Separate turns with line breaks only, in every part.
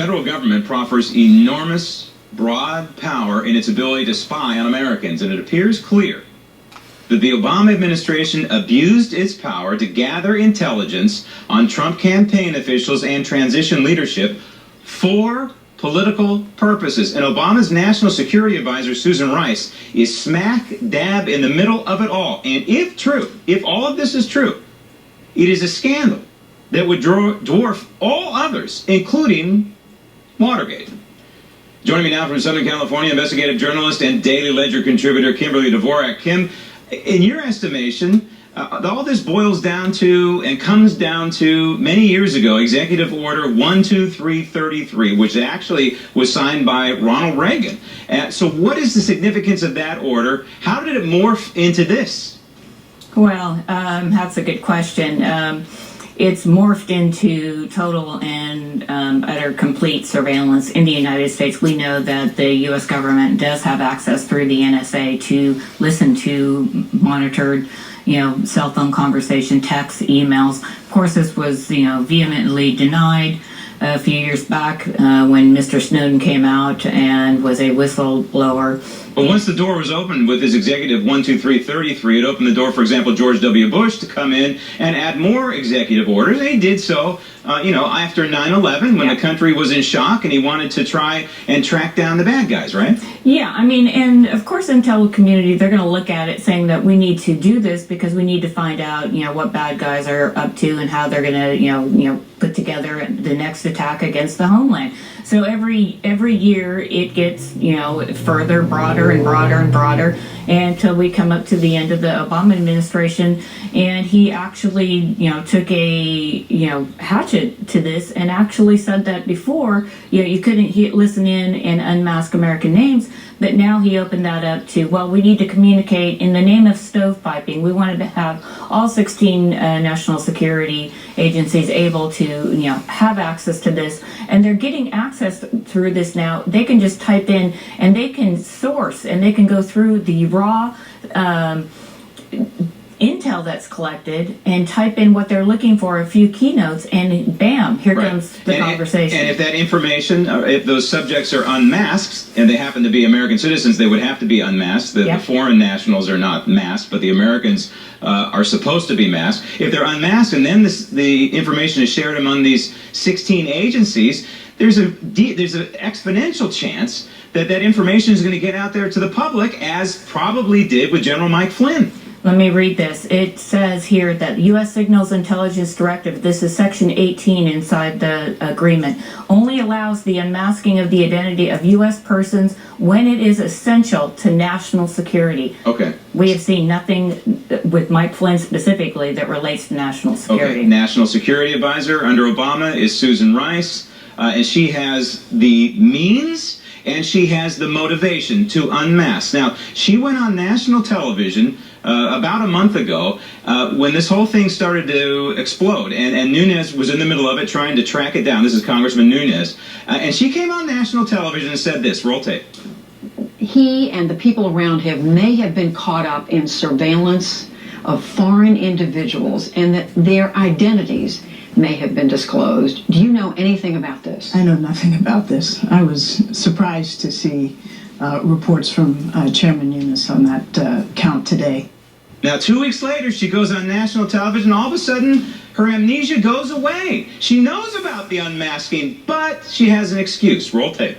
federal government proffers enormous, broad power in its ability to spy on Americans, and it appears clear that the Obama administration abused its power to gather intelligence on Trump campaign officials and transition leadership for political purposes. And Obama's national security advisor, Susan Rice, is smack dab in the middle of it all. And if true, if all of this is true, it is a scandal that would dwarf all others, including Watergate. Joining me now from Southern California, investigative journalist and Daily Ledger contributor Kimberly Dvorak. Kim, in your estimation, all this boils down to and comes down to many years ago, Executive Order 12333, which actually was signed by Ronald Reagan. So what is the significance of that order? How did it morph into this?
Well, that's a good question. It's morphed into total and utter complete surveillance in the United States. We know that the U.S. government does have access through the NSA to listen to monitored, cell phone conversation, texts, emails. Of course, this was, vehemently denied a few years back when Mr. Snowden came out and was a whistleblower.
But once the door was opened with his Executive 12333, it opened the door, for example, George W. Bush to come in and add more executive orders. And he did so, after 9/11 when the country was in shock and he wanted to try and track down the bad guys, right?
Yeah, and of course, the intel community, they're going to look at it saying that we need to do this because we need to find out, what bad guys are up to and how they're going to, put together the next attack against the homeland. So every year it gets, further, broader and broader and broader until we come up to the end of the Obama administration. And he actually, took a, hatchet to this and actually said that before, you couldn't listen in and unmask American names. But now he opened that up to, we need to communicate in the name of stovepiping. We wanted to have all 16 national security agencies able to, have access to this. And they're getting access through this now. They can just type in and they can source and they can go through the raw intel that's collected and type in what they're looking for, a few keynotes, and bam, here comes the conversation.
And if that information, if those subjects are unmasked, and they happen to be American citizens, they would have to be unmasked. The foreign nationals are not masked, but the Americans are supposed to be masked. If they're unmasked, and then the information is shared among these 16 agencies, there's an exponential chance that information is going to get out there to the public, as probably did with General Mike Flynn.
Let me read this. It says here that U.S. Signals Intelligence Directive, this is Section 18 inside the agreement, only allows the unmasking of the identity of U.S. persons when it is essential to national security.
Okay.
We have seen nothing with Mike Flynn specifically that relates to national security.
Okay. National Security Advisor under Obama is Susan Rice, and she has the means and she has the motivation to unmask. Now, she went on national television about a month ago when this whole thing started to explode, and Nunes was in the middle of it trying to track it down. This is Congressman Nunes, and she came on national television and said this. Roll tape.
He and the people around him may have been caught up in surveillance of foreign individuals and that their identities may have been disclosed. Do you know anything about this?
I know nothing about this. I was surprised to see reports from Chairman Nunes on that count today.
Now, 2 weeks later, she goes on national television. All of a sudden, her amnesia goes away. She knows about the unmasking, but she has an excuse. Roll tape.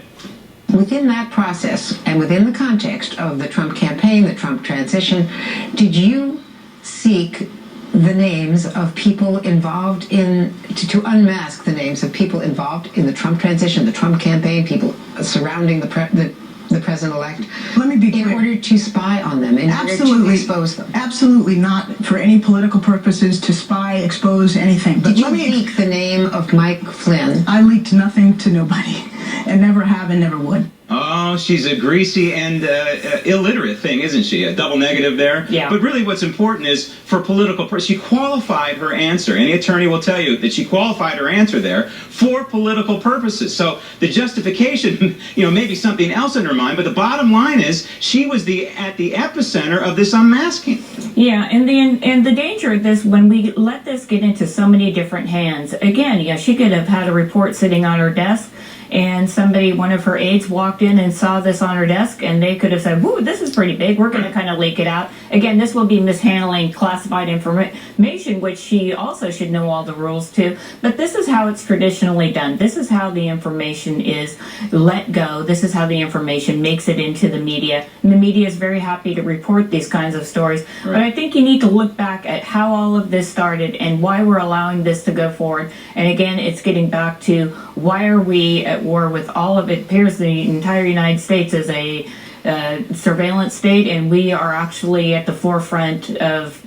Within that process and within the context of the Trump campaign, the Trump transition, did you seek the names of people involved to unmask the names of people involved in the Trump transition, the Trump campaign, people surrounding the president-elect?
Let me be clear.
In order to spy on them, in order to expose them?
Absolutely not for any political purposes, to spy, expose, anything. But
Did you leak the name of Mike Flynn?
I leaked nothing to nobody, and never have and never would.
Oh, she's a greasy and illiterate thing, isn't she? A double negative there.
Yeah.
But really what's important is for political purposes, she qualified her answer. Any attorney will tell you that she qualified her answer there for political purposes. So the justification, maybe something else in her mind, but the bottom line is she was at the epicenter of this unmasking.
Yeah, and the danger of this, when we let this get into so many different hands, again, she could have had a report sitting on her desk, and one of her aides walked in and saw this on her desk, and they could have said, "Whoa, this is pretty big. We're going to kind of leak it out." Again, this will be mishandling classified information, which she also should know all the rules to. But this is how it's traditionally done. This is how the information is let go. This is how the information makes it into the media. And the media is very happy to report these kinds of stories. Right. But I think you need to look back at how all of this started and why we're allowing this to go forward. And again, it's getting back to why are we at war with all of it? It appears the entire United States is a surveillance state, and we are actually at the forefront of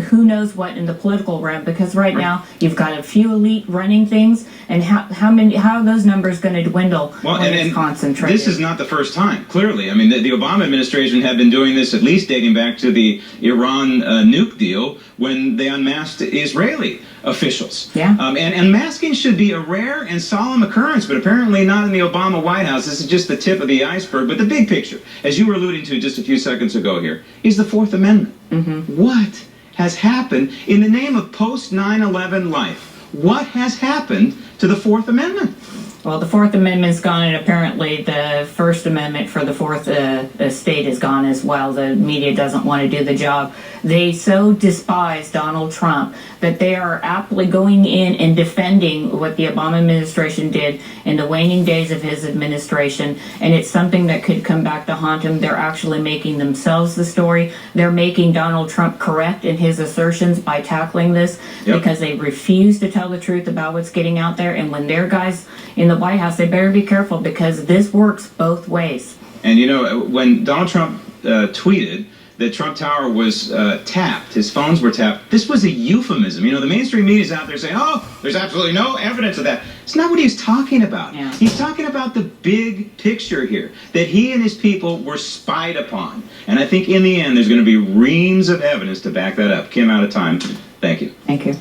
who knows what in the political realm, because right now you've got a few elite running things, and how are those numbers going to dwindle when it's concentrated?
This is not the first time, clearly. I mean, the Obama administration had been doing this at least dating back to the Iran nuke deal when they unmasked Israeli officials.
Yeah.
And masking should be a rare and solemn occurrence, but apparently not in the Obama White House. This is just the tip of the iceberg. But the big picture, as you were alluding to just a few seconds ago here, is the Fourth Amendment. Mm-hmm. What has happened in the name of post 9/11 life? What has happened to the Fourth Amendment?
Well, the Fourth Amendment's gone, and apparently the First Amendment for the Fourth Estate is gone as well. The media doesn't want to do the job. They so despise Donald Trump that they are aptly going in and defending what the Obama administration did in the waning days of his administration, and it's something that could come back to haunt him. They're actually making themselves the story. They're making Donald Trump correct in his assertions by tackling this. Yep. Because they refuse to tell the truth about what's getting out there, and when their guys in the White House, they better be careful, because this works both ways.
And you know, when Donald Trump tweeted that Trump Tower was tapped, his phones were tapped, this was a euphemism. You know, the mainstream media's out there saying, oh, there's absolutely no evidence of that. It's not what he's talking about.
Yeah.
He's talking about the big picture here, that he and his people were spied upon. And I think in the end, there's going to be reams of evidence to back that up. Kim, out of time. Thank you.
Thank you.